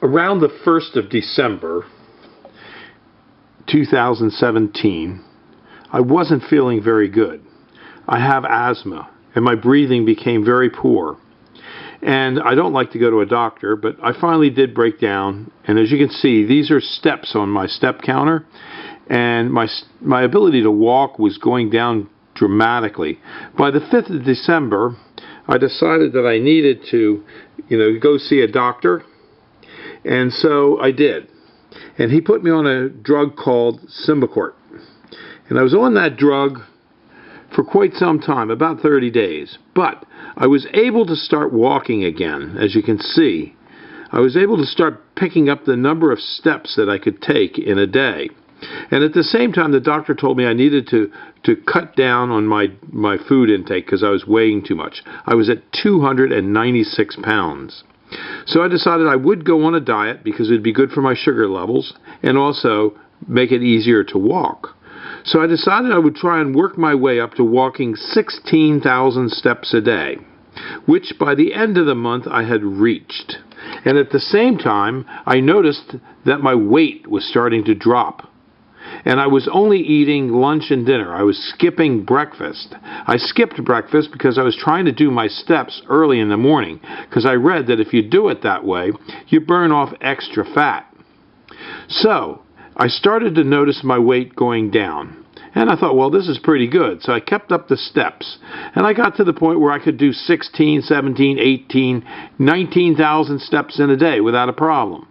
Around the 1st of December 2017, I wasn't feeling very good. I have asthma, and my breathing became very poor. And I don't like to go to a doctor, but I finally did break down. And as you can see, these are steps on my step counter. And my ability to walk was going down dramatically. By the 5th of December, I decided that I needed to, go see a doctor. And so I did. And he put me on a drug called Symbicort. And I was on that drug for quite some time, about 30 days. But I was able to start walking again, as you can see. I was able to start picking up the number of steps that I could take in a day. And at the same time, the doctor told me I needed to cut down on my food intake because I was weighing too much. I was at 296 pounds. So I decided I would go on a diet because it would be good for my sugar levels and also make it easier to walk. So I decided I would try and work my way up to walking 16,000 steps a day, which by the end of the month I had reached. And at the same time, I noticed that my weight was starting to drop. And I was only eating lunch and dinner. I was skipping breakfast. I skipped breakfast because I was trying to do my steps early in the morning, because I read that if you do it that way, you burn off extra fat. So I started to notice my weight going down. And I thought, well, this is pretty good. So I kept up the steps. And I got to the point where I could do 16, 17, 18, 19,000 steps in a day without a problem.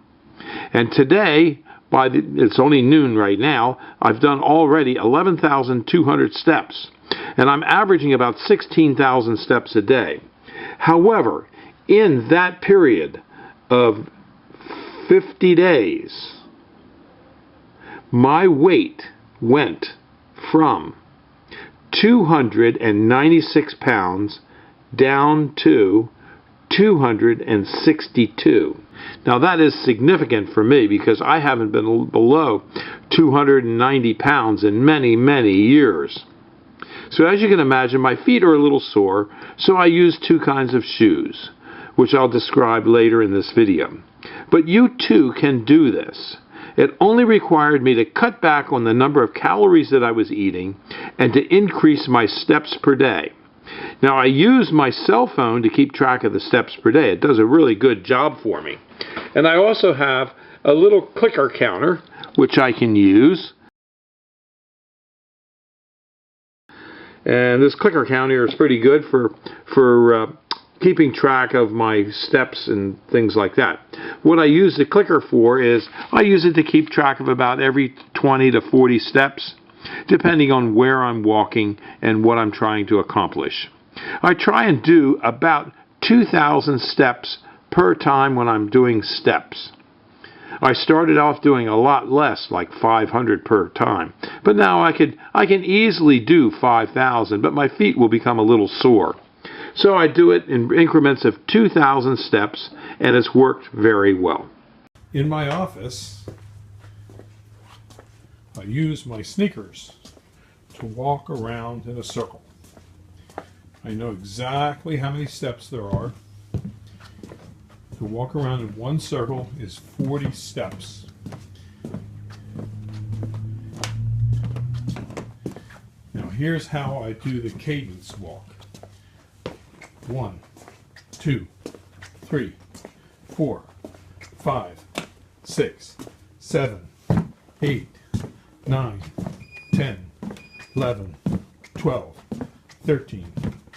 And today, it's only noon right now, I've done already 11,200 steps. And I'm averaging about 16,000 steps a day. However, in that period of 50 days, my weight went from 296 pounds down to 262. Now that is significant for me because I haven't been below 290 pounds in many, many years. So as you can imagine, my feet are a little sore, so I use two kinds of shoes, which I'll describe later in this video. But you too can do this. It only required me to cut back on the number of calories that I was eating and to increase my steps per day. Now, I use my cell phone to keep track of the steps per day. It does a really good job for me. And I also have a little clicker counter, which I can use. And this clicker counter is pretty good for keeping track of my steps and things like that. What I use the clicker for is I use it to keep track of about every 20 to 40 steps, depending on where I'm walking and what I'm trying to accomplish. I try and do about 2,000 steps per time when I'm doing steps. I started off doing a lot less, like 500 per time. But now I can easily do 5,000, but my feet will become a little sore. So I do it in increments of 2,000 steps, and it's worked very well. In my office, I use my sneakers to walk around in a circle. I know exactly how many steps there are. To walk around in one circle is 40 steps. Now here's how I do the cadence walk. 1, 2, 3, 4, 5, 6, 7, 8, 9, 10, 11, 12, 13,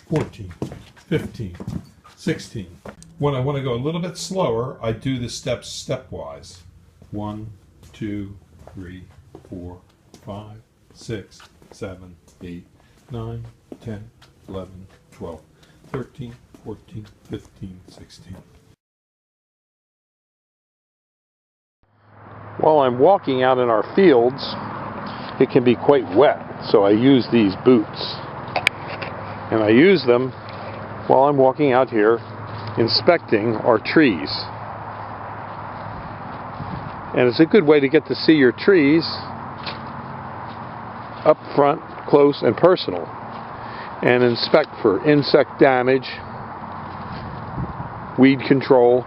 14, 15, 16. When I want to go a little bit slower, I do the steps stepwise. 1, 2, 3, 4, 5, 6, 7, 8, 9, 10, 11, 12, 13, 14, 15, 16. While I'm walking out in our fields, it can be quite wet, so I use these boots. And I use them while I'm walking out here inspecting our trees. And it's a good way to get to see your trees up front, close and personal, and inspect for insect damage, weed control,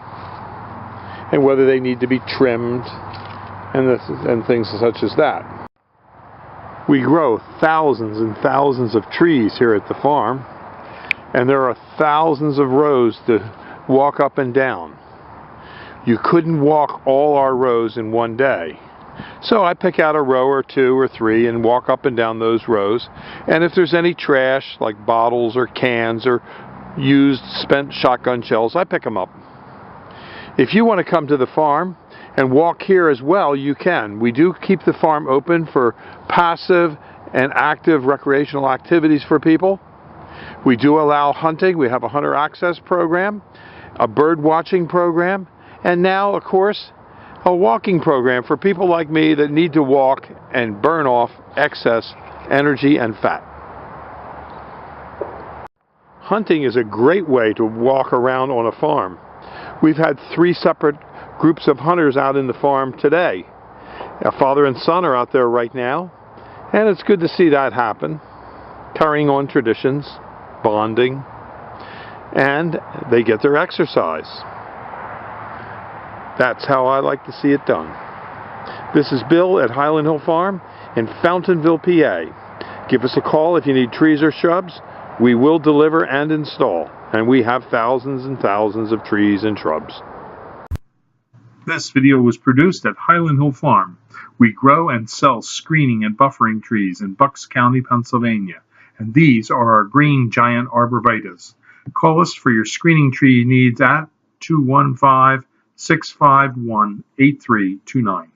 and whether they need to be trimmed and things such as that. We grow thousands and thousands of trees here at the farm, and there are thousands of rows to walk up and down. You couldn't walk all our rows in one day. So I pick out a row or two or three and walk up and down those rows. And if there's any trash, like bottles or cans or used spent shotgun shells, I pick them up. If you want to come to the farm and walk here as well, you can. We do keep the farm open for passive and active recreational activities for people. We do allow hunting. We have a hunter access program, a bird watching program, and now, of course, a walking program for people like me that need to walk and burn off excess energy and fat. Hunting is a great way to walk around on a farm. We've had 3 separate groups of hunters out in the farm today. A father and son are out there right now, and it's good to see that happen. Carrying on traditions, bonding, and they get their exercise. That's how I like to see it done. This is Bill at Highland Hill Farm in Fountainville, PA. Give us a call if you need trees or shrubs. We will deliver and install, and we have thousands and thousands of trees and shrubs. This video was produced at Highland Hill Farm. We grow and sell screening and buffering trees in Bucks County, Pennsylvania, and these are our green giant arborvitaes. Call us for your screening tree needs at 215-651-8329.